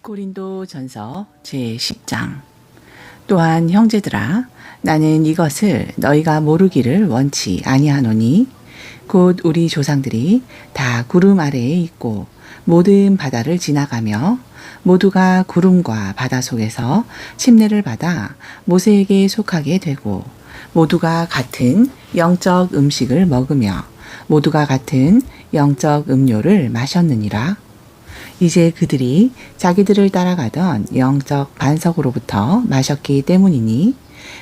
고린도 전서 제10장. 또한 형제들아, 나는 이것을 너희가 모르기를 원치 아니하노니 곧 우리 조상들이 다 구름 아래에 있고 모든 바다를 지나가며 모두가 구름과 바다 속에서 침례를 받아 모세에게 속하게 되고 모두가 같은 영적 음식을 먹으며 모두가 같은 영적 음료를 마셨느니라. 이제 그들이 자기들을 따라가던 영적 반석으로부터 마셨기 때문이니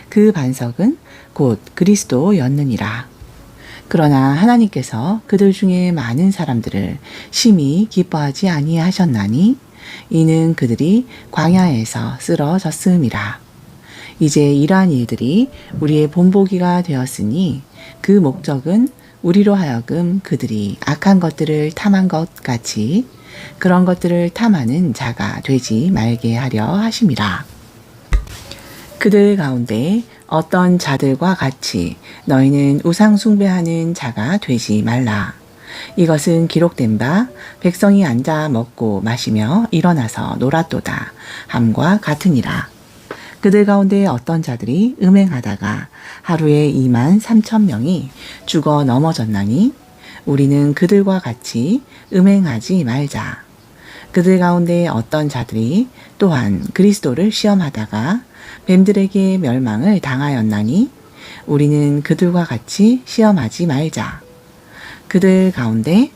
그 반석은 곧 그리스도였느니라. 그러나 하나님께서 그들 중에 많은 사람들을 심히 기뻐하지 아니하셨나니 이는 그들이 광야에서 쓰러졌음이라. 이제 이러한 일들이 우리의 본보기가 되었으니 그 목적은 우리로 하여금 그들이 악한 것들을 탐한 것 같이 그런 것들을 탐하는 자가 되지 말게 하려 하심이라. 그들 가운데 어떤 자들과 같이 너희는 우상 숭배하는 자가 되지 말라. 이것은 기록된 바 백성이 앉아 먹고 마시며 일어나서 놀았도다 함과 같으니라. 그들 가운데 어떤 자들이 음행하다가 하루에 23,000명이 죽어 넘어졌나니 우리는 그들과 같이 음행하지 말자. 그들 가운데 어떤 자들이 또한 그리스도를 시험하다가 뱀들에게 멸망을 당하였나니 우리는 그들과 같이 시험하지 말자. 그들 가운데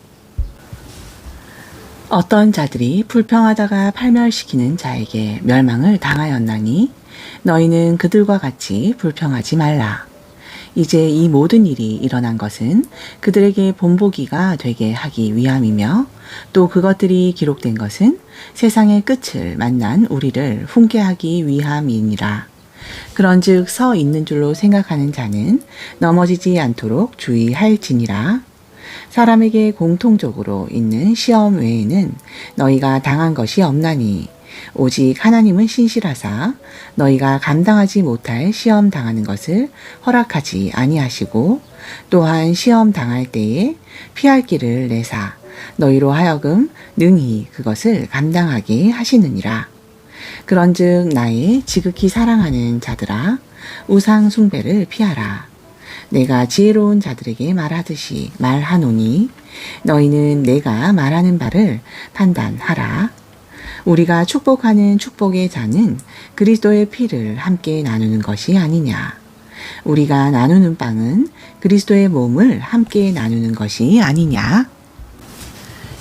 어떤 자들이 불평하다가 팔멸시키는 자에게 멸망을 당하였나니 너희는 그들과 같이 불평하지 말라. 이제 이 모든 일이 일어난 것은 그들에게 본보기가 되게 하기 위함이며 또 그것들이 기록된 것은 세상의 끝을 만난 우리를 훈계하기 위함이니라. 그런즉 서 있는 줄로 생각하는 자는 넘어지지 않도록 주의할지니라. 사람에게 공통적으로 있는 시험 외에는 너희가 당한 것이 없나니 오직 하나님은 신실하사 너희가 감당하지 못할 시험 당하는 것을 허락하지 아니하시고 또한 시험 당할 때에 피할 길을 내사 너희로 하여금 능히 그것을 감당하게 하시느니라. 그런즉 나의 지극히 사랑하는 자들아 우상 숭배를 피하라. 내가 지혜로운 자들에게 말하듯이 말하노니 너희는 내가 말하는 바를 판단하라. 우리가 축복하는 축복의 잔은 그리스도의 피를 함께 나누는 것이 아니냐. 우리가 나누는 빵은 그리스도의 몸을 함께 나누는 것이 아니냐.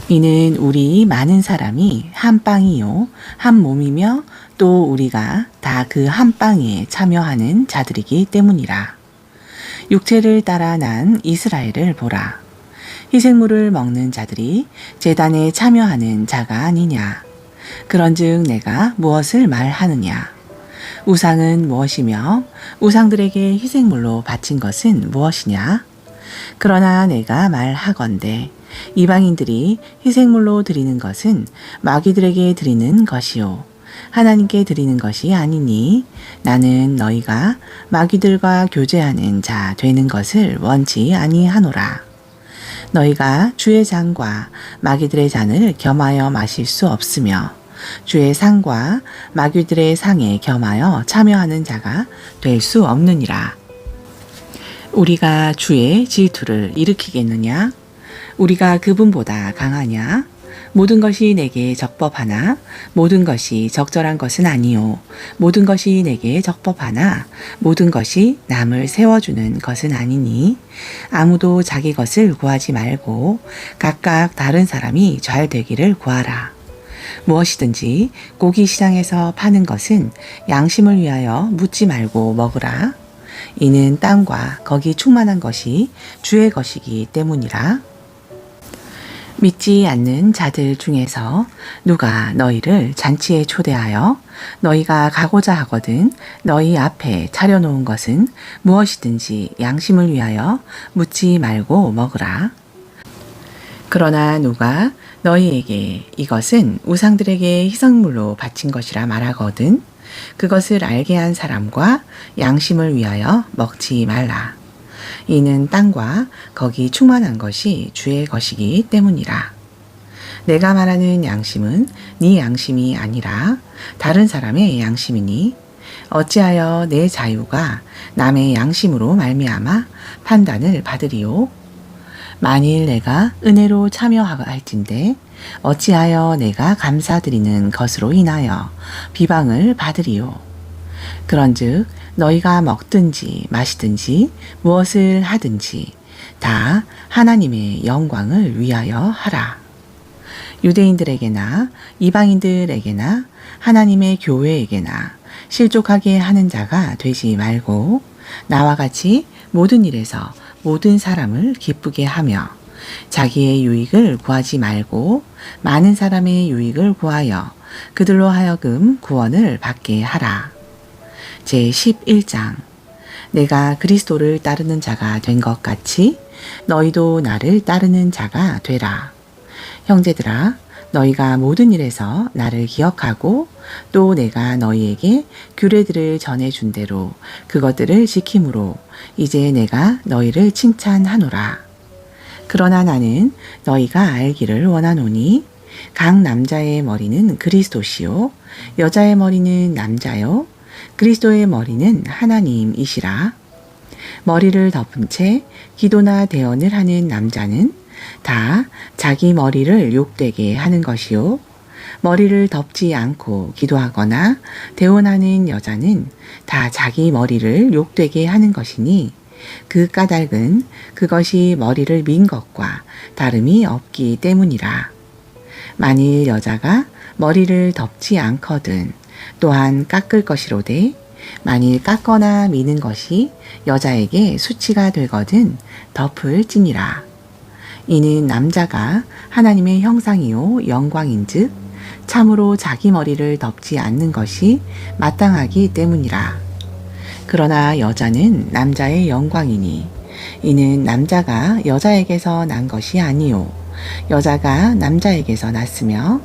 이는 우리 많은 사람이 한 빵이요 한 몸이며 또 우리가 다 그 한 빵에 참여하는 자들이기 때문이라. 육체를 따라 난 이스라엘을 보라. 희생물을 먹는 자들이 제단에 참여하는 자가 아니냐. 그런즉 내가 무엇을 말하느냐. 우상은 무엇이며 우상들에게 희생물로 바친 것은 무엇이냐. 그러나 내가 말하건대 이방인들이 희생물로 드리는 것은 마귀들에게 드리는 것이요 하나님께 드리는 것이 아니니 나는 너희가 마귀들과 교제하는 자 되는 것을 원치 아니하노라. 너희가 주의 잔과 마귀들의 잔을 겸하여 마실 수 없으며 주의 상과 마귀들의 상에 겸하여 참여하는 자가 될 수 없느니라. 우리가 주의 질투를 일으키겠느냐? 우리가 그분보다 강하냐? 모든 것이 내게 적법하나 모든 것이 적절한 것은 아니요 모든 것이 내게 적법하나 모든 것이 남을 세워주는 것은 아니니 아무도 자기 것을 구하지 말고 각각 다른 사람이 잘 되기를 구하라. 무엇이든지 고기 시장에서 파는 것은 양심을 위하여 묻지 말고 먹으라. 이는 땅과 거기 충만한 것이 주의 것이기 때문이라. 믿지 않는 자들 중에서 누가 너희를 잔치에 초대하여 너희가 가고자 하거든 너희 앞에 차려놓은 것은 무엇이든지 양심을 위하여 묻지 말고 먹으라. 그러나 누가 너희에게 이것은 우상들에게 희생물로 바친 것이라 말하거든 그것을 알게 한 사람과 양심을 위하여 먹지 말라. 이는 땅과 거기 충만한 것이 주의 것이기 때문이라. 내가 말하는 양심은 네 양심이 아니라 다른 사람의 양심이니 어찌하여 내 자유가 남의 양심으로 말미암아 판단을 받으리요? 만일 내가 은혜로 참여할진대 어찌하여 내가 감사드리는 것으로 인하여 비방을 받으리요? 그런즉 너희가 먹든지 마시든지 무엇을 하든지 다 하나님의 영광을 위하여 하라. 유대인들에게나 이방인들에게나 하나님의 교회에게나 실족하게 하는 자가 되지 말고 나와 같이 모든 일에서 모든 사람을 기쁘게 하며 자기의 유익을 구하지 말고 많은 사람의 유익을 구하여 그들로 하여금 구원을 받게 하라. 제11장 내가 그리스도를 따르는 자가 된 것 같이 너희도 나를 따르는 자가 되라. 형제들아 너희가 모든 일에서 나를 기억하고 또 내가 너희에게 규례들을 전해준 대로 그것들을 지킴으로 이제 내가 너희를 칭찬하노라. 그러나 나는 너희가 알기를 원하노니 각 남자의 머리는 그리스도시요 여자의 머리는 남자요 그리스도의 머리는 하나님이시라. 머리를 덮은 채 기도나 대언을 하는 남자는 다 자기 머리를 욕되게 하는 것이요 머리를 덮지 않고 기도하거나 대언하는 여자는 다 자기 머리를 욕되게 하는 것이니 그 까닭은 그것이 머리를 민 것과 다름이 없기 때문이라. 만일 여자가 머리를 덮지 않거든 또한 깎을 것이로되 만일 깎거나 미는 것이 여자에게 수치가 되거든 덮을지니라. 이는 남자가 하나님의 형상이요 영광인즉 참으로 자기 머리를 덮지 않는 것이 마땅하기 때문이라. 그러나 여자는 남자의 영광이니 이는 남자가 여자에게서 난 것이 아니요 여자가 남자에게서 났으며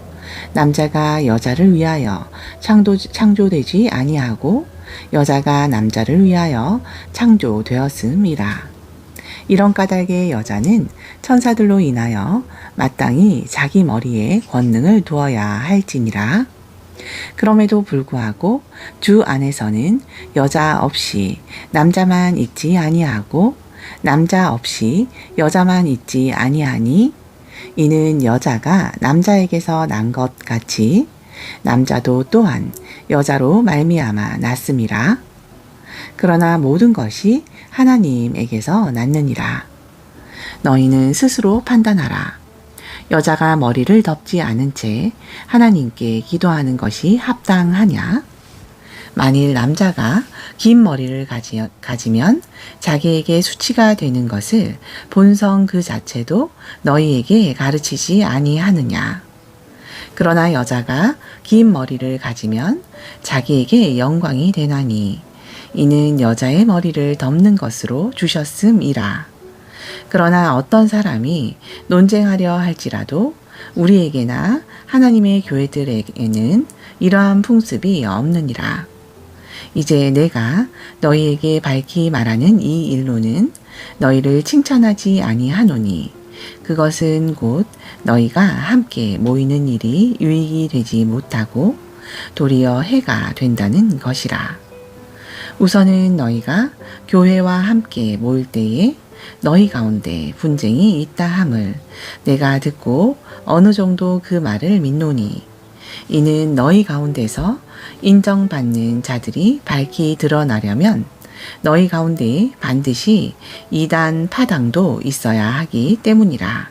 남자가 여자를 위하여 창조되지 아니하고 여자가 남자를 위하여 창조되었음이라. 이런 까닭에 여자는 천사들로 인하여 마땅히 자기 머리에 권능을 두어야 할지니라. 그럼에도 불구하고 주 안에서는 여자 없이 남자만 있지 아니하고 남자 없이 여자만 있지 아니하니 이는 여자가 남자에게서 난 것 같이 남자도 또한 여자로 말미암아 났음이라. 그러나 모든 것이 하나님에게서 났느니라. 너희는 스스로 판단하라. 여자가 머리를 덮지 않은 채 하나님께 기도하는 것이 합당하냐? 만일 남자가 긴 머리를 가지면 자기에게 수치가 되는 것을 본성 그 자체도 너희에게 가르치지 아니하느냐? 그러나 여자가 긴 머리를 가지면 자기에게 영광이 되나니 이는 여자의 머리를 덮는 것으로 주셨음이라. 그러나 어떤 사람이 논쟁하려 할지라도 우리에게나 하나님의 교회들에게는 이러한 풍습이 없느니라. 이제 내가 너희에게 밝히 말하는 이 일로는 너희를 칭찬하지 아니하노니 그것은 곧 너희가 함께 모이는 일이 유익이 되지 못하고 도리어 해가 된다는 것이라. 우선은 너희가 교회와 함께 모일 때에 너희 가운데 분쟁이 있다 함을 내가 듣고 어느 정도 그 말을 믿노니 이는 너희 가운데서 인정받는 자들이 밝히 드러나려면 너희 가운데 반드시 이단 파당도 있어야 하기 때문이라.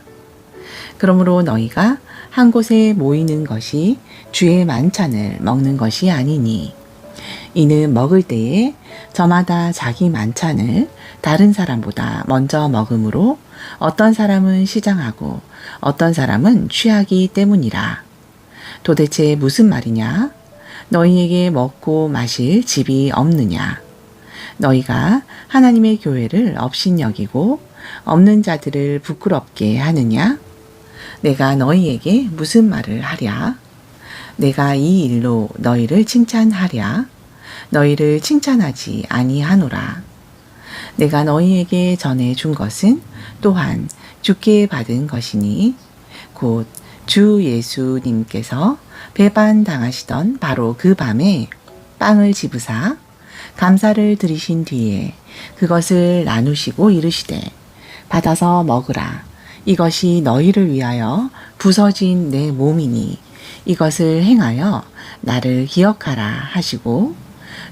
그러므로 너희가 한 곳에 모이는 것이 주의 만찬을 먹는 것이 아니니 이는 먹을 때에 저마다 자기 만찬을 다른 사람보다 먼저 먹음으로 어떤 사람은 시장하고 어떤 사람은 취하기 때문이라. 도대체 무슨 말이냐? 너희에게 먹고 마실 집이 없느냐? 너희가 하나님의 교회를 업신여기고 없는 자들을 부끄럽게 하느냐? 내가 너희에게 무슨 말을 하랴? 내가 이 일로 너희를 칭찬하랴? 너희를 칭찬하지 아니하노라. 내가 너희에게 전해 준 것은 또한 주께 받은 것이니 곧 주 예수님께서 배반 당하시던 바로 그 밤에 빵을 집으사 감사를 드리신 뒤에 그것을 나누시고 이르시되 받아서 먹으라. 이것이 너희를 위하여 부서진 내 몸이니 이것을 행하여 나를 기억하라 하시고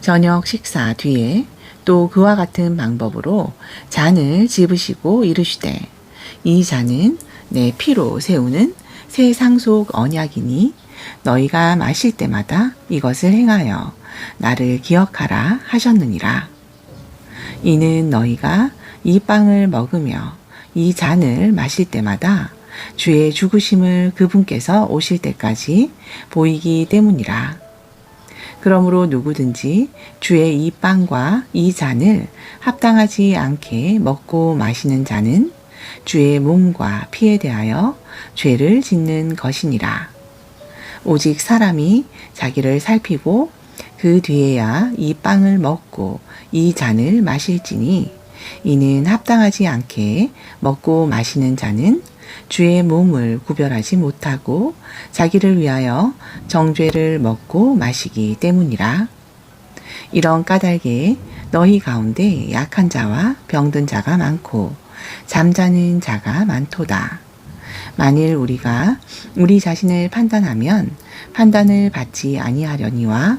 저녁 식사 뒤에 또 그와 같은 방법으로 잔을 집으시고 이르시되 이 잔은 내 피로 세우는 새 상속 언약이니 너희가 마실 때마다 이것을 행하여 나를 기억하라 하셨느니라. 이는 너희가 이 빵을 먹으며 이 잔을 마실 때마다 주의 죽으심을 그분께서 오실 때까지 보이기 때문이라. 그러므로 누구든지 주의 이 빵과 이 잔을 합당하지 않게 먹고 마시는 자는 주의 몸과 피에 대하여 죄를 짓는 것이니라. 오직 사람이 자기를 살피고 그 뒤에야 이 빵을 먹고 이 잔을 마실지니 이는 합당하지 않게 먹고 마시는 자는 주의 몸을 구별하지 못하고 자기를 위하여 정죄를 먹고 마시기 때문이라. 이런 까닭에 너희 가운데 약한 자와 병든 자가 많고 잠자는 자가 많도다. 만일 우리가 우리 자신을 판단하면 판단을 받지 아니하려니와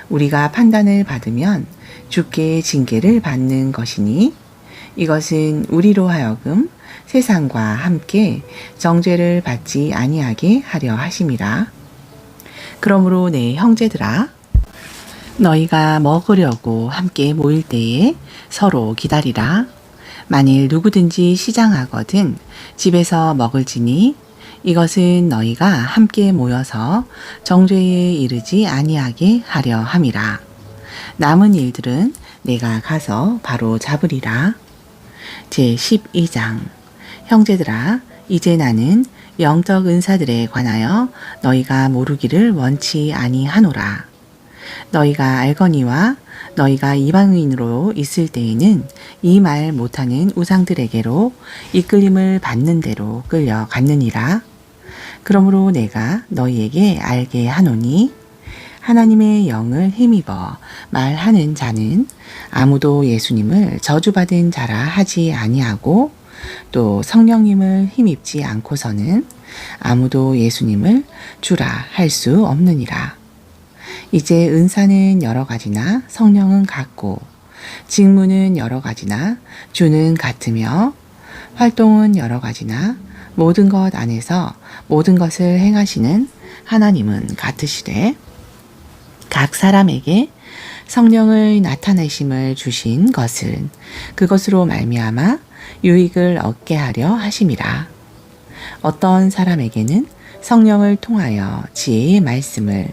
우리가 판단을 받으면 주께 징계를 받는 것이니 이것은 우리로 하여금 세상과 함께 정죄를 받지 아니하게 하려 하심이라. 그러므로 내 형제들아 너희가 먹으려고 함께 모일 때에 서로 기다리라. 만일 누구든지 시장하거든 집에서 먹을지니 이것은 너희가 함께 모여서 정죄에 이르지 아니하게 하려 함이라. 남은 일들은 내가 가서 바로 잡으리라. 제12장 형제들아 이제 나는 영적 은사들에 관하여 너희가 모르기를 원치 아니하노라. 너희가 알거니와 너희가 이방인으로 있을 때에는 이 말 못하는 우상들에게로 이끌림을 받는 대로 끌려갔느니라. 그러므로 내가 너희에게 알게 하노니 하나님의 영을 힘입어 말하는 자는 아무도 예수님을 저주받은 자라 하지 아니하고 또 성령님을 힘입지 않고서는 아무도 예수님을 주라 할 수 없느니라. 이제 은사는 여러 가지나 성령은 같고 직무는 여러 가지나 주는 같으며 활동은 여러 가지나 모든 것 안에서 모든 것을 행하시는 하나님은 같으시되 각 사람에게 성령을 나타내심을 주신 것은 그것으로 말미암아 유익을 얻게 하려 하심이라. 어떤 사람에게는 성령을 통하여 지혜의 말씀을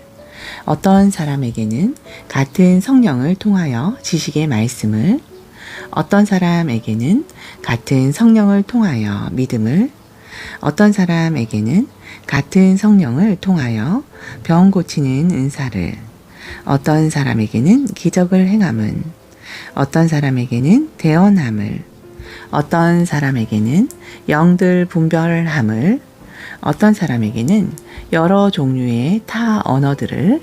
어떤 사람에게는 같은 성령을 통하여 지식의 말씀을 어떤 사람에게는 같은 성령을 통하여 믿음을 어떤 사람에게는 같은 성령을 통하여 병 고치는 은사를 어떤 사람에게는 기적을 행함은 어떤 사람에게는 대언함을 어떤 사람에게는 영들 분별함을 어떤 사람에게는 여러 종류의 타 언어들을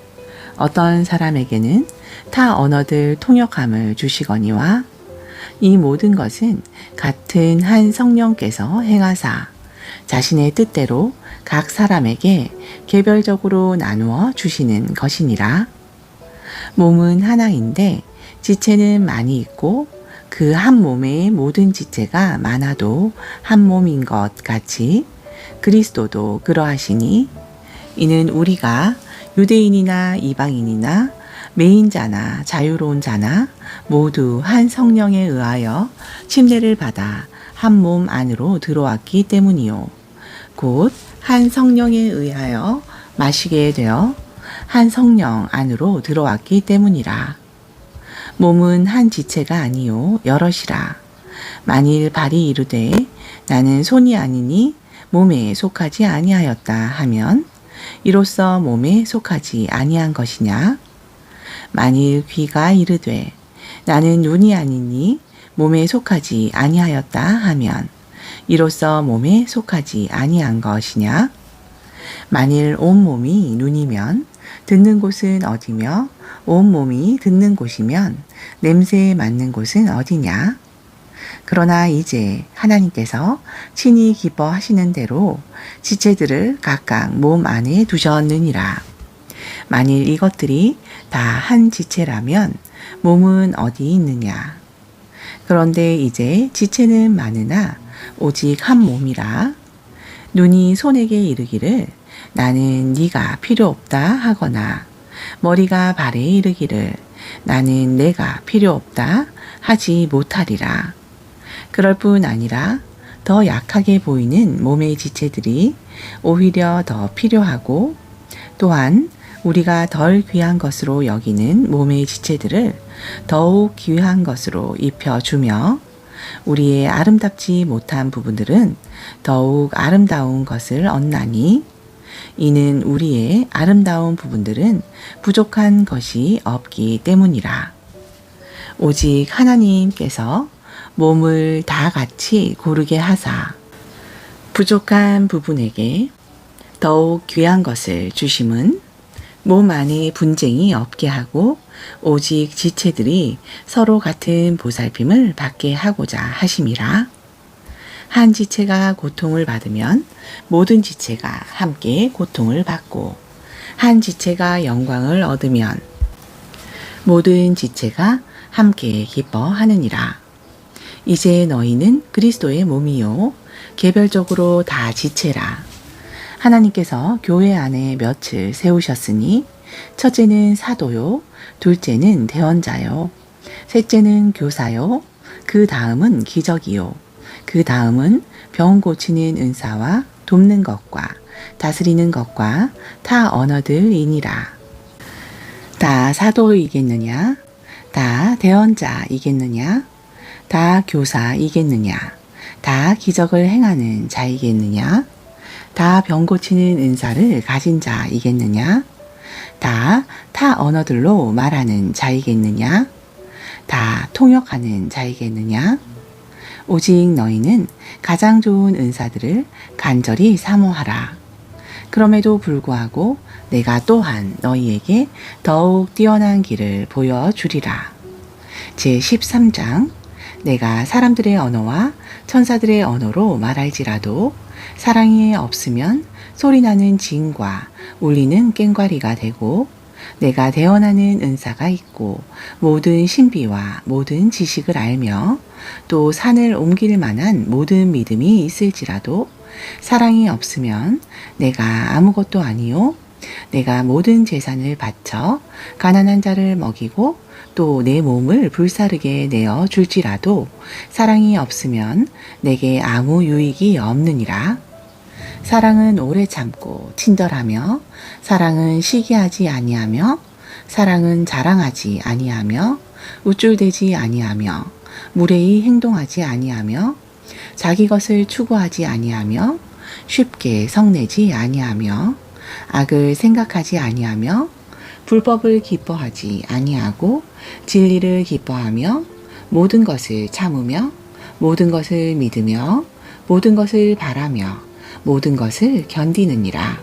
어떤 사람에게는 타 언어들 통역함을 주시거니와 이 모든 것은 같은 한 성령께서 행하사 자신의 뜻대로 각 사람에게 개별적으로 나누어 주시는 것이니라. 몸은 하나인데 지체는 많이 있고 그 한 몸의 모든 지체가 많아도 한 몸인 것 같이 그리스도도 그러하시니 이는 우리가 유대인이나 이방인이나 매인자나 자유로운 자나 모두 한 성령에 의하여 침례를 받아 한 몸 안으로 들어왔기 때문이요. 곧 한 성령에 의하여 마시게 되어 한 성령 안으로 들어왔기 때문이라. 몸은 한 지체가 아니요 여럿이라. 만일 발이 이르되 나는 손이 아니니 몸에 속하지 아니하였다 하면 이로써 몸에 속하지 아니한 것이냐? 만일 귀가 이르되 나는 눈이 아니니 몸에 속하지 아니하였다 하면 이로써 몸에 속하지 아니한 것이냐? 만일 온몸이 눈이면 듣는 곳은 어디며 온몸이 듣는 곳이면 냄새에 맡는 곳은 어디냐? 그러나 이제 하나님께서 친히 기뻐하시는 대로 지체들을 각각 몸 안에 두셨느니라. 만일 이것들이 다 한 지체라면 몸은 어디 있느냐? 그런데 이제 지체는 많으나 오직 한 몸이라. 눈이 손에게 이르기를 나는 네가 필요 없다 하거나 머리가 발에 이르기를 나는 내가 필요 없다 하지 못하리라. 그럴 뿐 아니라 더 약하게 보이는 몸의 지체들이 오히려 더 필요하고 또한 우리가 덜 귀한 것으로 여기는 몸의 지체들을 더욱 귀한 것으로 입혀주며 우리의 아름답지 못한 부분들은 더욱 아름다운 것을 얻나니 이는 우리의 아름다운 부분들은 부족한 것이 없기 때문이라. 오직 하나님께서 몸을 다 같이 고르게 하사 부족한 부분에게 더욱 귀한 것을 주심은 몸 안에 분쟁이 없게 하고 오직 지체들이 서로 같은 보살핌을 받게 하고자 하심이라. 한 지체가 고통을 받으면 모든 지체가 함께 고통을 받고 한 지체가 영광을 얻으면 모든 지체가 함께 기뻐하느니라. 이제 너희는 그리스도의 몸이요 개별적으로 다 지체라. 하나님께서 교회 안에 몇을 세우셨으니 첫째는 사도요, 둘째는 대언자요, 셋째는 교사요, 그 다음은 기적이요, 그 다음은 병 고치는 은사와 돕는 것과 다스리는 것과 타 언어들이니라. 다 사도이겠느냐? 다 대언자이겠느냐? 다 교사이겠느냐? 다 기적을 행하는 자이겠느냐? 다 병 고치는 은사를 가진 자이겠느냐? 다 타 언어들로 말하는 자이겠느냐? 다 통역하는 자이겠느냐? 오직 너희는 가장 좋은 은사들을 간절히 사모하라. 그럼에도 불구하고 내가 또한 너희에게 더욱 뛰어난 길을 보여주리라. 제13장 내가 사람들의 언어와 천사들의 언어로 말할지라도 사랑이 없으면 소리나는 징과 울리는 꽹과리가 되고 내가 대언하는 은사가 있고 모든 신비와 모든 지식을 알며 또 산을 옮길 만한 모든 믿음이 있을지라도 사랑이 없으면 내가 아무것도 아니요 내가 모든 재산을 바쳐 가난한 자를 먹이고 또 내 몸을 불사르게 내어 줄지라도 사랑이 없으면 내게 아무 유익이 없느니라. 사랑은 오래 참고 친절하며 사랑은 시기하지 아니하며 사랑은 자랑하지 아니하며 우쭐대지 아니하며 무례히 행동하지 아니하며 자기 것을 추구하지 아니하며 쉽게 성내지 아니하며 악을 생각하지 아니하며 불법을 기뻐하지 아니하고 진리를 기뻐하며 모든 것을 참으며 모든 것을 믿으며 모든 것을 바라며 모든 것을 견디느니라.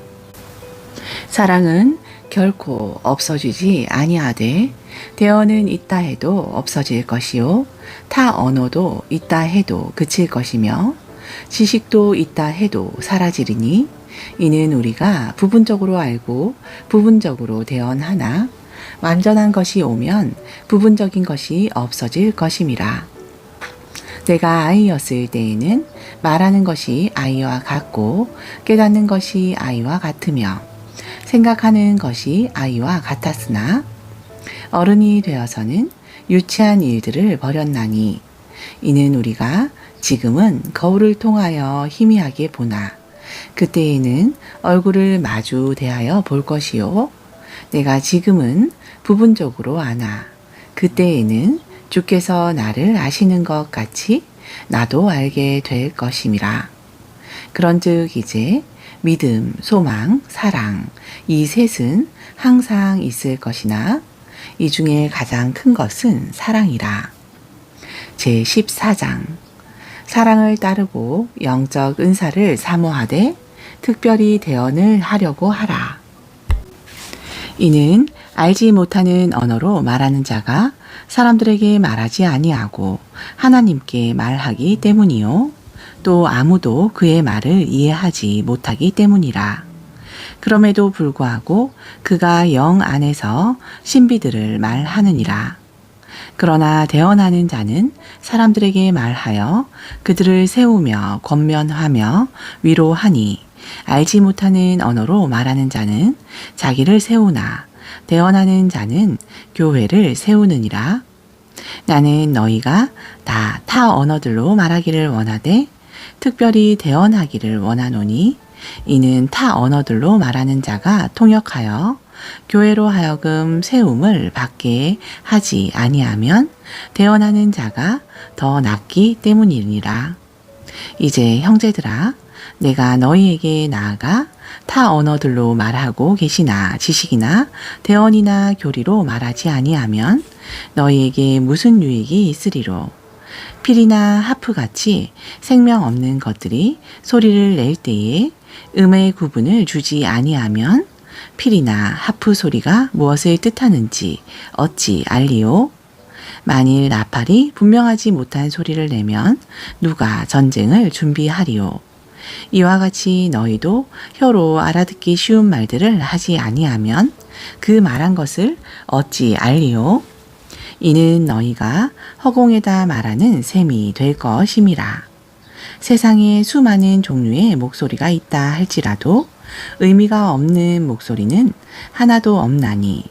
사랑은 결코 없어지지 아니하되 대언은 있다 해도 없어질 것이요 타 언어도 있다 해도 그칠 것이며 지식도 있다 해도 사라지리니 이는 우리가 부분적으로 알고 부분적으로 대언하나 완전한 것이 오면 부분적인 것이 없어질 것임이라. 내가 아이였을 때에는 말하는 것이 아이와 같고 깨닫는 것이 아이와 같으며 생각하는 것이 아이와 같았으나 어른이 되어서는 유치한 일들을 버렸나니 이는 우리가 지금은 거울을 통하여 희미하게 보나 그때에는 얼굴을 마주 대하여 볼 것이요 내가 지금은 부분적으로 아나 그때에는 주께서 나를 아시는 것 같이 나도 알게 될 것임이라. 그런즉 이제 믿음, 소망, 사랑 이 셋은 항상 있을 것이나 이 중에 가장 큰 것은 사랑이라. 제14장 사랑을 따르고 영적 은사를 사모하되 특별히 대언을 하려고 하라. 이는 알지 못하는 언어로 말하는 자가 사람들에게 말하지 아니하고 하나님께 말하기 때문이요. 또 아무도 그의 말을 이해하지 못하기 때문이라. 그럼에도 불구하고 그가 영 안에서 신비들을 말하느니라. 그러나 대언하는 자는 사람들에게 말하여 그들을 세우며 권면하며 위로하니, 알지 못하는 언어로 말하는 자는 자기를 세우나 대언하는 자는 교회를 세우느니라. 나는 너희가 다 타 언어들로 말하기를 원하되 특별히 대언하기를 원하노니, 이는 타 언어들로 말하는 자가 통역하여 교회로 하여금 세움을 받게 하지 아니하면 대언하는 자가 더 낫기 때문이니라. 이제 형제들아, 내가 너희에게 나아가 타 언어들로 말하고 계시나 지식이나 대언이나 교리로 말하지 아니하면 너희에게 무슨 유익이 있으리로. 필이나 하프같이 생명 없는 것들이 소리를 낼 때에 음의 구분을 주지 아니하면 필이나 하프 소리가 무엇을 뜻하는지 어찌 알리오? 만일 나팔이 분명하지 못한 소리를 내면 누가 전쟁을 준비하리오? 이와 같이 너희도 혀로 알아듣기 쉬운 말들을 하지 아니하면 그 말한 것을 어찌 알리오? 이는 너희가 허공에다 말하는 셈이 될 것임이라. 세상에 수많은 종류의 목소리가 있다 할지라도 의미가 없는 목소리는 하나도 없나니,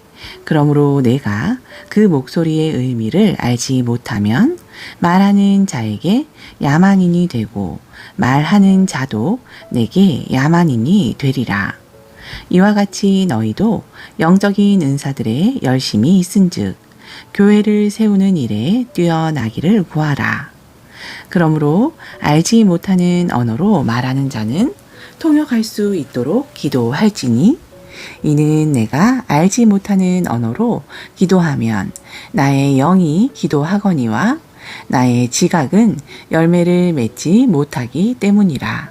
그러므로 내가 그 목소리의 의미를 알지 못하면 말하는 자에게 야만인이 되고 말하는 자도 내게 야만인이 되리라. 이와 같이 너희도 영적인 은사들에 열심히 있은즉 교회를 세우는 일에 뛰어나기를 구하라. 그러므로 알지 못하는 언어로 말하는 자는 통역할 수 있도록 기도할지니, 이는 내가 알지 못하는 언어로 기도하면 나의 영이 기도하거니와 나의 지각은 열매를 맺지 못하기 때문이라.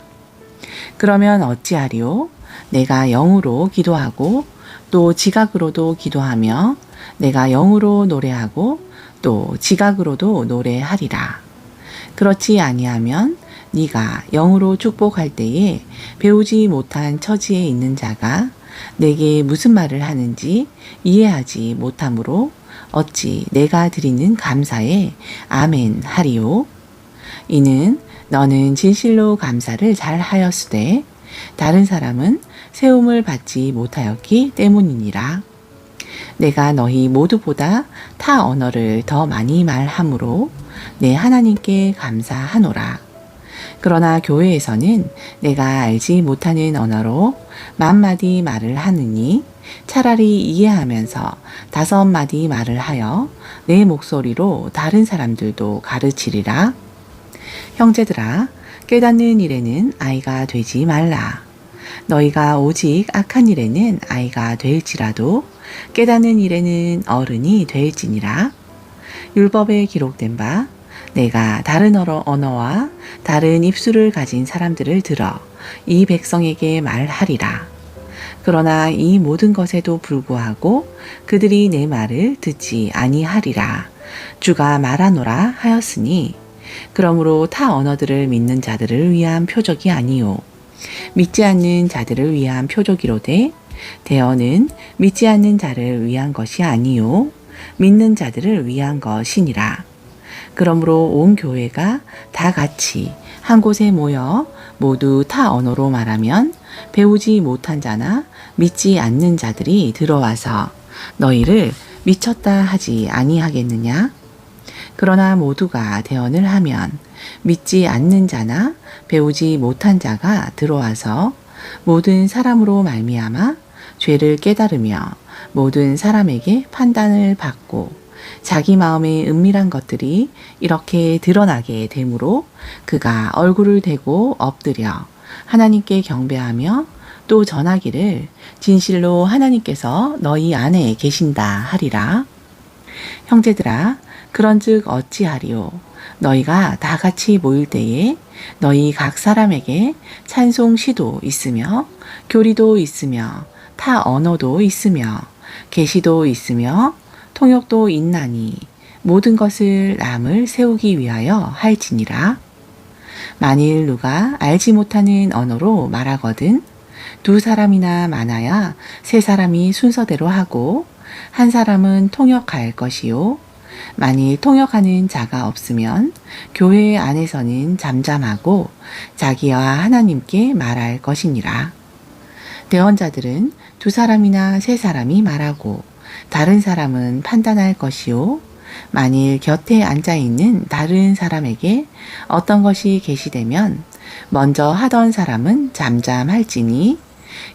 그러면 어찌하리요? 내가 영으로 기도하고 또 지각으로도 기도하며 내가 영으로 노래하고 또 지각으로도 노래하리라. 그렇지 아니하면 네가 영으로 축복할 때에 배우지 못한 처지에 있는 자가 내게 무슨 말을 하는지 이해하지 못하므로 어찌 내가 드리는 감사에 아멘 하리요? 이는 너는 진실로 감사를 잘 하였으되 다른 사람은 세움을 받지 못하였기 때문이니라. 내가 너희 모두보다 타 언어를 더 많이 말하므로 내 하나님께 감사하노라. 그러나 교회에서는 내가 알지 못하는 언어로 10,000마디 말을 하느니 차라리 이해하면서 5마디 말을 하여 내 목소리로 다른 사람들도 가르치리라. 형제들아, 깨닫는 일에는 아이가 되지 말라. 너희가 오직 악한 일에는 아이가 될지라도 깨닫는 일에는 어른이 될지니라. 율법에 기록된 바 내가 다른 언어와 다른 입술을 가진 사람들을 들어 이 백성에게 말하리라. 그러나 이 모든 것에도 불구하고 그들이 내 말을 듣지 아니하리라. 주가 말하노라 하였으니, 그러므로 타 언어들을 믿는 자들을 위한 표적이 아니요 믿지 않는 자들을 위한 표적이로되, 대언은 믿지 않는 자를 위한 것이 아니요 믿는 자들을 위한 것이니라. 그러므로 온 교회가 다 같이 한 곳에 모여 모두 타 언어로 말하면 배우지 못한 자나 믿지 않는 자들이 들어와서 너희를 미쳤다 하지 아니하겠느냐? 그러나 모두가 대언을 하면 믿지 않는 자나 배우지 못한 자가 들어와서 모든 사람으로 말미암아 죄를 깨달으며 모든 사람에게 판단을 받고 자기 마음의 은밀한 것들이 이렇게 드러나게 되므로 그가 얼굴을 대고 엎드려 하나님께 경배하며 또 전하기를 진실로 하나님께서 너희 안에 계신다 하리라. 형제들아, 그런즉 어찌하리요? 너희가 다 같이 모일 때에 너희 각 사람에게 찬송 시도 있으며 교리도 있으며 타 언어도 있으며 계시도 있으며 통역도 있나니 모든 것을 남을 세우기 위하여 할지니라. 만일 누가 알지 못하는 언어로 말하거든 두 사람이나 많아야 세 사람이 순서대로 하고 한 사람은 통역할 것이요. 만일 통역하는 자가 없으면 교회 안에서는 잠잠하고 자기와 하나님께 말할 것이니라. 대언자들은 두 사람이나 세 사람이 말하고 다른 사람은 판단할 것이요. 만일 곁에 앉아 있는 다른 사람에게 어떤 것이 계시되면 먼저 하던 사람은 잠잠할지니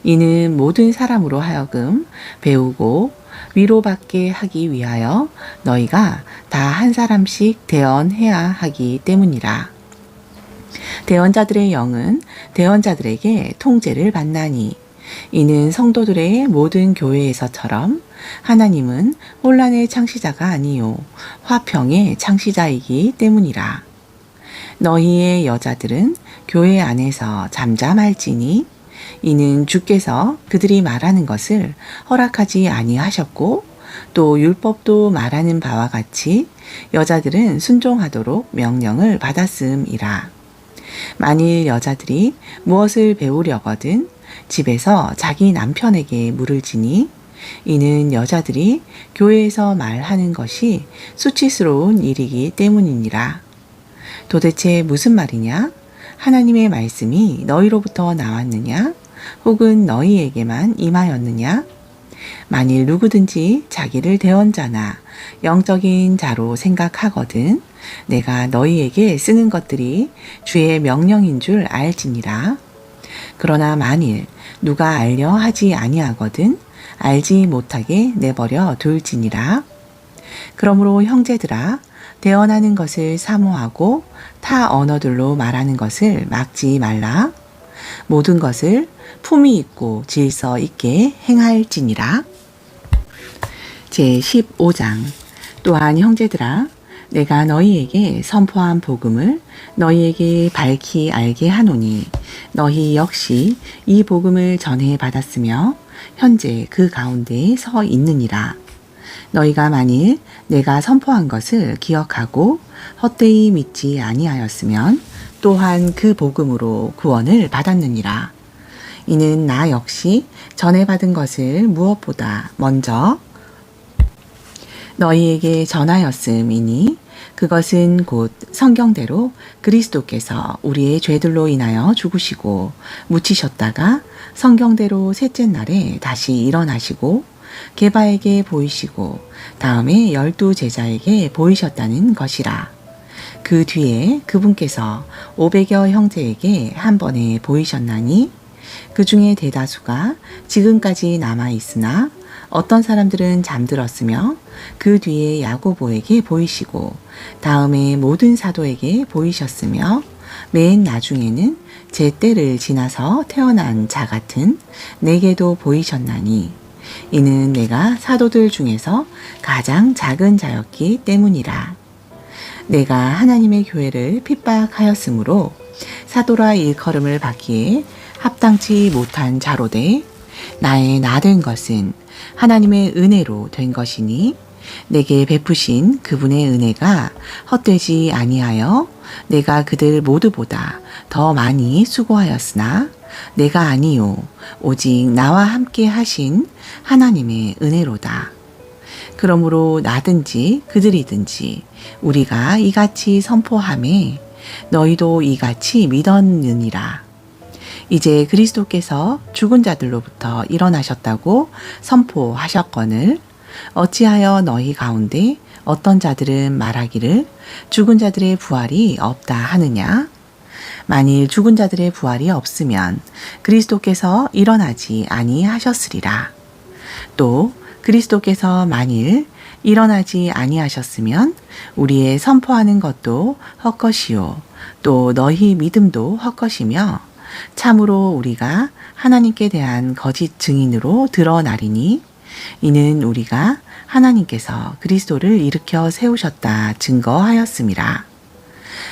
이는 모든 사람으로 하여금 배우고 위로받게 하기 위하여 너희가 다 한 사람씩 대언해야 하기 때문이라. 대언자들의 영은 대언자들에게 통제를 받나니 이는 성도들의 모든 교회에서처럼 하나님은 혼란의 창시자가 아니요 화평의 창시자이기 때문이라. 너희의 여자들은 교회 안에서 잠잠할지니 이는 주께서 그들이 말하는 것을 허락하지 아니하셨고 또 율법도 말하는 바와 같이 여자들은 순종하도록 명령을 받았음이라. 만일 여자들이 무엇을 배우려거든 집에서 자기 남편에게 물을 지니 이는 여자들이 교회에서 말하는 것이 수치스러운 일이기 때문이니라. 도대체 무슨 말이냐? 하나님의 말씀이 너희로부터 나왔느냐? 혹은 너희에게만 임하였느냐? 만일 누구든지 자기를 대언자나 영적인 자로 생각하거든 내가 너희에게 쓰는 것들이 주의 명령인 줄 알지니라. 그러나 만일 누가 알려 하지 아니하거든 알지 못하게 내버려 둘지니라. 그러므로 형제들아 대언하는 것을 사모하고 타 언어들로 말하는 것을 막지 말라. 모든 것을 품위 있고 질서 있게 행할지니라. 제15장 또한 형제들아 내가 너희에게 선포한 복음을 너희에게 밝히 알게 하노니 너희 역시 이 복음을 전해 받았으며 현재 그 가운데에 서 있느니라. 너희가 만일 내가 선포한 것을 기억하고 헛되이 믿지 아니하였으면 또한 그 복음으로 구원을 받았느니라. 이는 나 역시 전해 받은 것을 무엇보다 먼저 너희에게 전하였음이니 그것은 곧 성경대로 그리스도께서 우리의 죄들로 인하여 죽으시고 묻히셨다가 성경대로 셋째 날에 다시 일어나시고 게바에게 보이시고 다음에 12 제자에게 보이셨다는 것이라. 그 뒤에 그분께서 500여 형제에게 한 번에 보이셨나니 그 중에 대다수가 지금까지 남아 있으나 어떤 사람들은 잠들었으며 그 뒤에 야고보에게 보이시고 다음에 모든 사도에게 보이셨으며 맨 나중에는 제 때를 지나서 태어난 자 같은 내게도 보이셨나니 이는 내가 사도들 중에서 가장 작은 자였기 때문이라. 내가 하나님의 교회를 핍박하였으므로 사도라 일컬음을 받기에 합당치 못한 자로 돼 나의 나된 것은 하나님의 은혜로 된 것이니 내게 베푸신 그분의 은혜가 헛되지 아니하여 내가 그들 모두보다 더 많이 수고하였으나 내가 아니요 오직 나와 함께 하신 하나님의 은혜로다. 그러므로 나든지 그들이든지 우리가 이같이 선포하매 너희도 이같이 믿었느니라. 이제 그리스도께서 죽은 자들로부터 일어나셨다고 선포하셨거늘 어찌하여 너희 가운데 어떤 자들은 말하기를 죽은 자들의 부활이 없다 하느냐? 만일 죽은 자들의 부활이 없으면 그리스도께서 일어나지 아니하셨으리라. 또 그리스도께서 만일 일어나지 아니하셨으면 우리의 선포하는 것도 헛것이요 또 너희 믿음도 헛것이며 참으로 우리가 하나님께 대한 거짓 증인으로 드러나리니 이는 우리가 하나님께서 그리스도를 일으켜 세우셨다 증거하였음이라.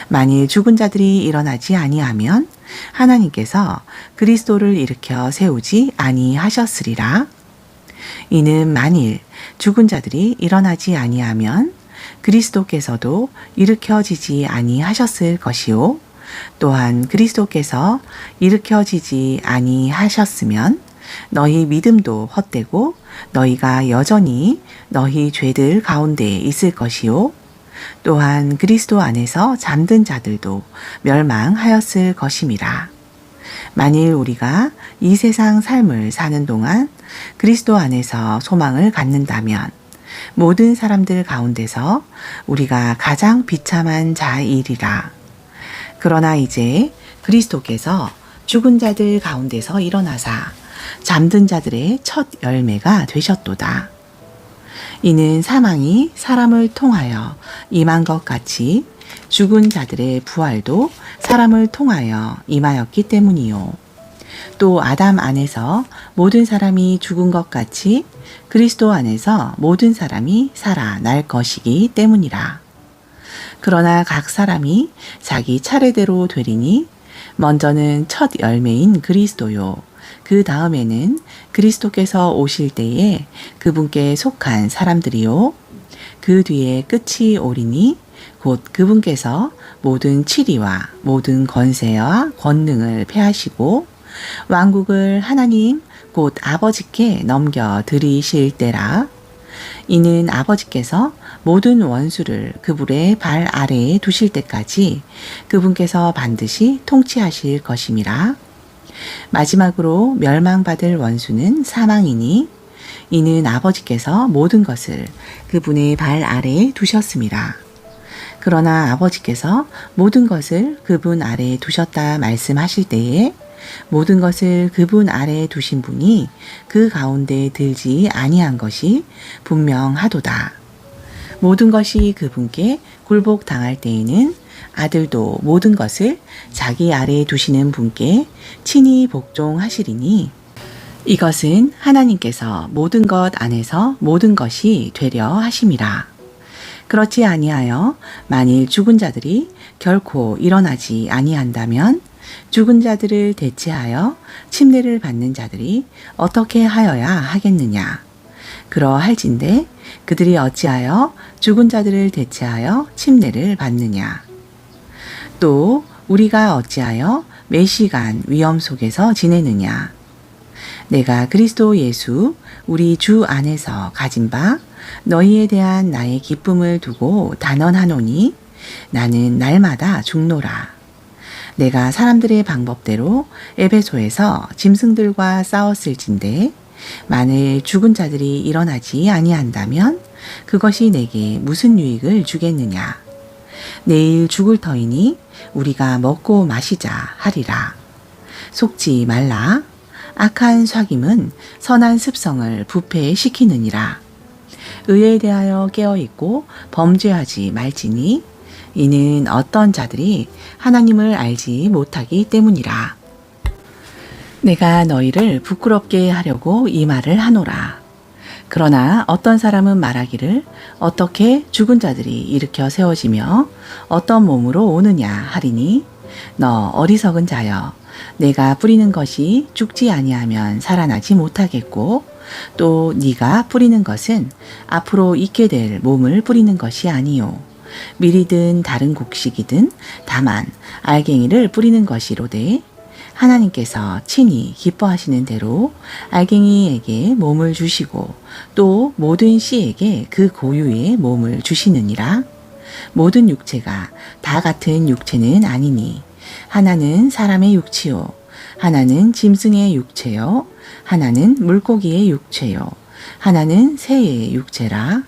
만일 죽은 자들이 일어나지 아니하면 하나님께서 그리스도를 일으켜 세우지 아니하셨으리라. 이는 만일 죽은 자들이 일어나지 아니하면 그리스도께서도 일으켜지지 아니하셨을 것이요. 또한 그리스도께서 일으켜지지 아니하셨으면 너희 믿음도 헛되고 너희가 여전히 너희 죄들 가운데 있을 것이요. 또한 그리스도 안에서 잠든 자들도 멸망하였을 것임이라. 만일 우리가 이 세상 삶을 사는 동안 그리스도 안에서 소망을 갖는다면 모든 사람들 가운데서 우리가 가장 비참한 자이리라. 그러나 이제 그리스도께서 죽은 자들 가운데서 일어나사 잠든 자들의 첫 열매가 되셨도다. 이는 사망이 사람을 통하여 임한 것 같이 죽은 자들의 부활도 사람을 통하여 임하였기 때문이요. 또 아담 안에서 모든 사람이 죽은 것 같이 그리스도 안에서 모든 사람이 살아날 것이기 때문이라. 그러나 각 사람이 자기 차례대로 되리니 먼저는 첫 열매인 그리스도요. 그 다음에는 그리스도께서 오실 때에 그분께 속한 사람들이요. 그 뒤에 끝이 오리니 곧 그분께서 모든 치리와 모든 권세와 권능을 패하시고 왕국을 하나님 곧 아버지께 넘겨 드리실 때라. 이는 아버지께서 모든 원수를 그분의 발 아래에 두실 때까지 그분께서 반드시 통치하실 것임이라. 마지막으로 멸망받을 원수는 사망이니 이는 아버지께서 모든 것을 그분의 발 아래에 두셨습니다. 그러나 아버지께서 모든 것을 그분 아래에 두셨다 말씀하실 때에 모든 것을 그분 아래에 두신 분이 그 가운데 들지 아니한 것이 분명하도다. 모든 것이 그분께 굴복당할 때에는 아들도 모든 것을 자기 아래에 두시는 분께 친히 복종하시리니 이것은 하나님께서 모든 것 안에서 모든 것이 되려 하심이라. 그렇지 아니하여 만일 죽은 자들이 결코 일어나지 아니한다면 죽은 자들을 대체하여 침례를 받는 자들이 어떻게 하여야 하겠느냐. 그러할진대 그들이 어찌하여 죽은 자들을 대체하여 침례를 받느냐. 또 우리가 어찌하여 매시간 위험 속에서 지내느냐. 내가 그리스도 예수 우리 주 안에서 가진 바 너희에 대한 나의 기쁨을 두고 단언하노니 나는 날마다 죽노라. 내가 사람들의 방법대로 에베소에서 짐승들과 싸웠을진대 만일 죽은 자들이 일어나지 아니한다면 그것이 내게 무슨 유익을 주겠느냐. 내일 죽을 터이니 우리가 먹고 마시자 하리라. 속지 말라. 악한 쏴김은 선한 습성을 부패시키느니라. 의에 대하여 깨어있고 범죄하지 말지니 이는 어떤 자들이 하나님을 알지 못하기 때문이라. 내가 너희를 부끄럽게 하려고 이 말을 하노라. 그러나 어떤 사람은 말하기를 어떻게 죽은 자들이 일으켜 세워지며 어떤 몸으로 오느냐 하리니 너 어리석은 자여 내가 뿌리는 것이 죽지 아니하면 살아나지 못하겠고 또 네가 뿌리는 것은 앞으로 있게 될 몸을 뿌리는 것이 아니요 밀이든 다른 곡식이든 다만 알갱이를 뿌리는 것이로되 하나님께서 친히 기뻐하시는 대로 알갱이에게 몸을 주시고 또 모든 씨에게 그 고유의 몸을 주시느니라. 모든 육체가 다 같은 육체는 아니니 하나는 사람의 육체요 하나는 짐승의 육체요 하나는 물고기의 육체요 하나는 새의 육체라.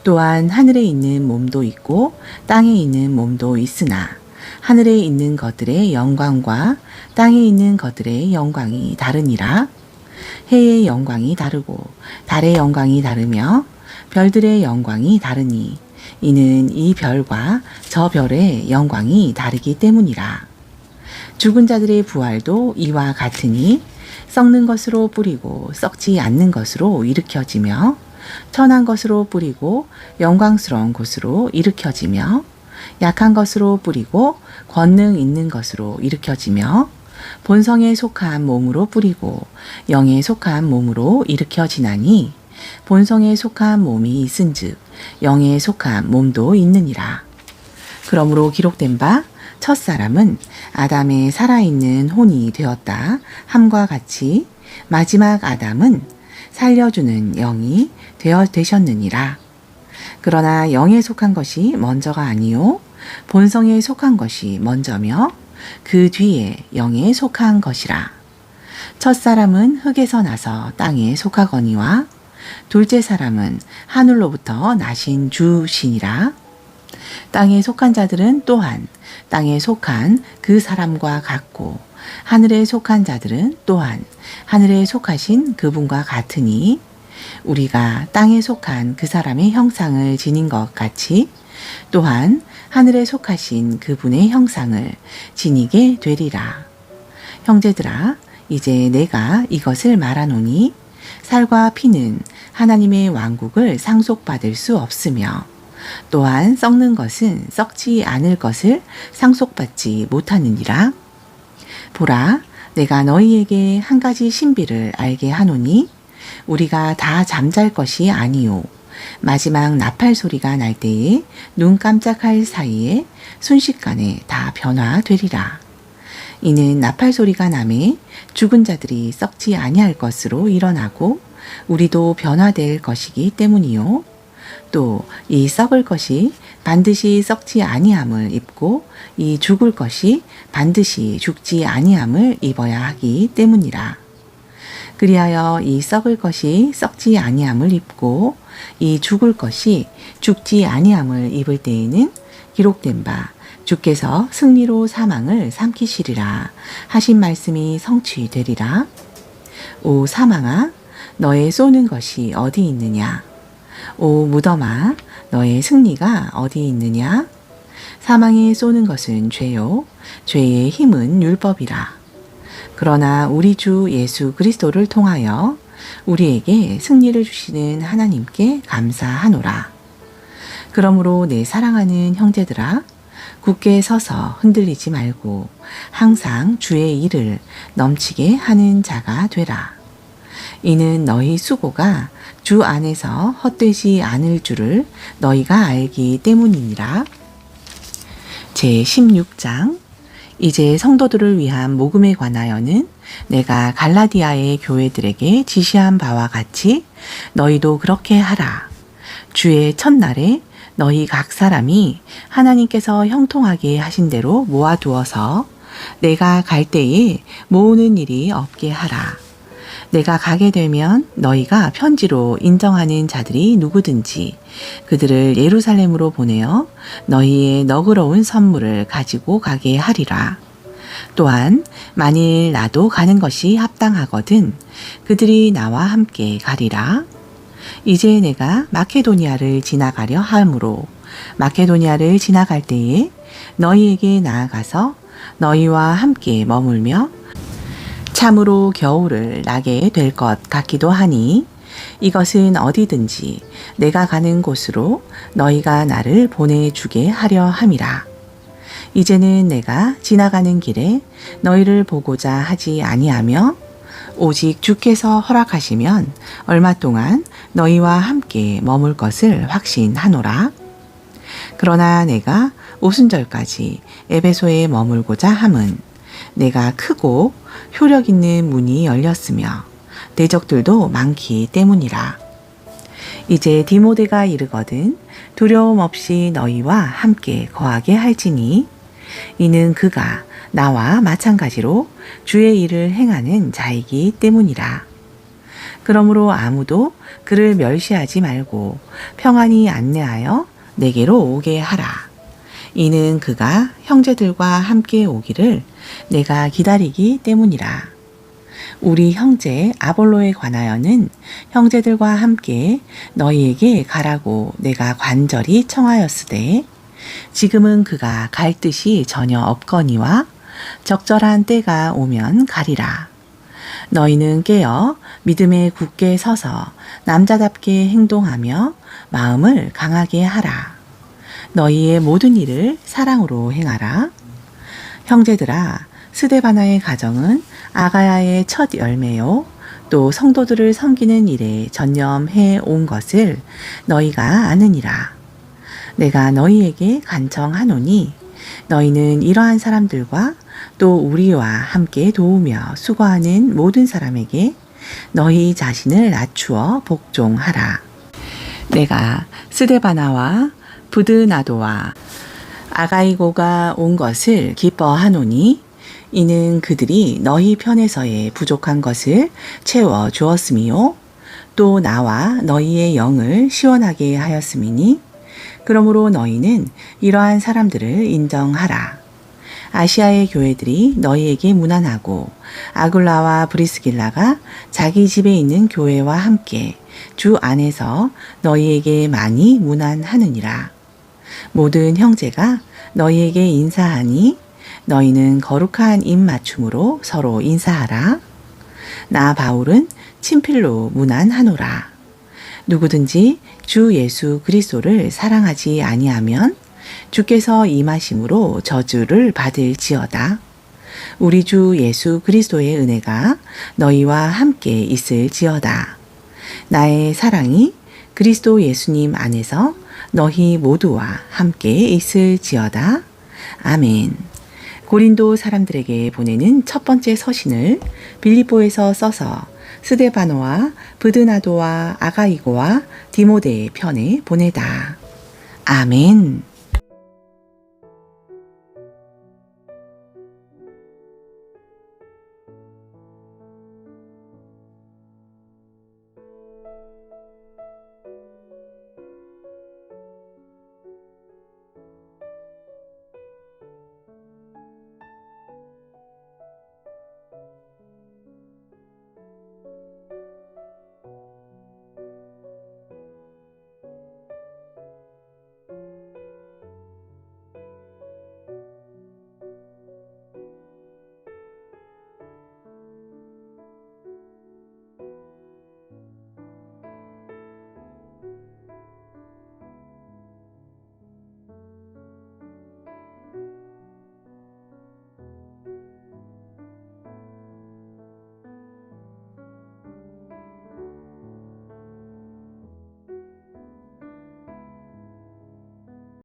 또한 하늘에 있는 몸도 있고 땅에 있는 몸도 있으나 하늘에 있는 것들의 영광과 땅에 있는 것들의 영광이 다르니라. 해의 영광이 다르고 달의 영광이 다르며 별들의 영광이 다르니 이는 이 별과 저 별의 영광이 다르기 때문이라. 죽은 자들의 부활도 이와 같으니 썩는 것으로 뿌리고 썩지 않는 것으로 일으켜지며 천한 것으로 뿌리고 영광스러운 곳으로 일으켜지며 약한 것으로 뿌리고 권능 있는 것으로 일으켜지며 본성에 속한 몸으로 뿌리고 영에 속한 몸으로 일으켜지나니 본성에 속한 몸이 있은즉 영에 속한 몸도 있느니라. 그러므로 기록된 바 첫사람은 아담의 살아있는 혼이 되었다 함과 같이 마지막 아담은 살려주는 영이 되셨느니라. 그러나 영에 속한 것이 먼저가 아니요 본성에 속한 것이 먼저며 그 뒤에 영에 속한 것이라. 첫사람은 흙에서 나서 땅에 속하거니와 둘째 사람은 하늘로부터 나신 주시니라. 땅에 속한 자들은 또한 땅에 속한 그 사람과 같고 하늘에 속한 자들은 또한 하늘에 속하신 그분과 같으니 우리가 땅에 속한 그 사람의 형상을 지닌 것 같이 또한 하늘에 속하신 그분의 형상을 지니게 되리라. 형제들아, 이제 내가 이것을 말하노니 살과 피는 하나님의 왕국을 상속받을 수 없으며 또한 썩는 것은 썩지 않을 것을 상속받지 못하느니라. 보라, 내가 너희에게 한 가지 신비를 알게 하노니 우리가 다 잠잘 것이 아니요 마지막 나팔 소리가 날 때에 눈 깜짝할 사이에 순식간에 다 변화되리라. 이는 나팔 소리가 나매 죽은 자들이 썩지 아니할 것으로 일어나고 우리도 변화될 것이기 때문이요. 또 이 썩을 것이 반드시 썩지 아니함을 입고 이 죽을 것이 반드시 죽지 아니함을 입어야 하기 때문이라. 그리하여 이 썩을 것이 썩지 아니함을 입고 이 죽을 것이 죽지 아니함을 입을 때에는 기록된 바 주께서 승리로 사망을 삼키시리라 하신 말씀이 성취되리라. 오 사망아, 너의 쏘는 것이 어디 있느냐? 오 무덤아, 너의 승리가 어디 있느냐? 사망에 쏘는 것은 죄요, 죄의 힘은 율법이라. 그러나 우리 주 예수 그리스도를 통하여 우리에게 승리를 주시는 하나님께 감사하노라. 그러므로 내 사랑하는 형제들아, 굳게 서서 흔들리지 말고 항상 주의 일을 넘치게 하는 자가 되라. 이는 너희 수고가 주 안에서 헛되지 않을 줄을 너희가 알기 때문이니라. 제16장. 이제 성도들을 위한 모금에 관하여는 내가 갈라디아의 교회들에게 지시한 바와 같이 너희도 그렇게 하라. 주의 첫날에 너희 각 사람이 하나님께서 형통하게 하신 대로 모아두어서 내가 갈 때에 모으는 일이 없게 하라. 내가 가게 되면 너희가 편지로 인정하는 자들이 누구든지 그들을 예루살렘으로 보내어 너희의 너그러운 선물을 가지고 가게 하리라. 또한 만일 나도 가는 것이 합당하거든 그들이 나와 함께 가리라. 이제 내가 마케도니아를 지나가려 하므로 마케도니아를 지나갈 때에 너희에게 나아가서 너희와 함께 머물며 참으로 겨울을 나게 될 것 같기도 하니 이것은 어디든지 내가 가는 곳으로 너희가 나를 보내주게 하려 함이라. 이제는 내가 지나가는 길에 너희를 보고자 하지 아니하며 오직 주께서 허락하시면 얼마 동안 너희와 함께 머물 것을 확신하노라. 그러나 내가 오순절까지 에베소에 머물고자 함은 내가 크고 효력 있는 문이 열렸으며 대적들도 많기 때문이라. 이제 디모데가 이르거든 두려움 없이 너희와 함께 거하게 할지니 이는 그가 나와 마찬가지로 주의 일을 행하는 자이기 때문이라. 그러므로 아무도 그를 멸시하지 말고 평안히 안내하여 내게로 오게 하라. 이는 그가 형제들과 함께 오기를 내가 기다리기 때문이라. 우리 형제 아볼로에 관하여는 형제들과 함께 너희에게 가라고 내가 간절히 청하였으되 지금은 그가 갈 뜻이 전혀 없거니와 적절한 때가 오면 가리라. 너희는 깨어 믿음에 굳게 서서 남자답게 행동하며 마음을 강하게 하라. 너희의 모든 일을 사랑으로 행하라. 형제들아, 스데바나의 가정은 아가야의 첫 열매요. 또 성도들을 섬기는 일에 전념해 온 것을 너희가 아느니라. 내가 너희에게 간청하노니 너희는 이러한 사람들과 또 우리와 함께 도우며 수고하는 모든 사람에게 너희 자신을 낮추어 복종하라. 내가 스데바나와 부드나도와 아가이고가 온 것을 기뻐하노니 이는 그들이 너희 편에서의 부족한 것을 채워 주었음이요 또 나와 너희의 영을 시원하게 하였음이니 그러므로 너희는 이러한 사람들을 인정하라. 아시아의 교회들이 너희에게 무난하고 아굴라와 브리스길라가 자기 집에 있는 교회와 함께 주 안에서 너희에게 많이 무난하느니라. 모든 형제가 너희에게 인사하니 너희는 거룩한 입맞춤으로 서로 인사하라. 나 바울은 친필로 무난하노라. 누구든지 주 예수 그리스도를 사랑하지 아니하면 주께서 임하심으로 저주를 받을지어다. 우리 주 예수 그리스도의 은혜가 너희와 함께 있을지어다. 나의 사랑이 그리스도 예수님 안에서 너희 모두와 함께 있을지어다. 아멘. 고린도 사람들에게 보내는 첫 번째 서신을 빌립보에서 써서 스데바노와 부드나도와 아가이고와 디모데의 편에 보내다. 아멘.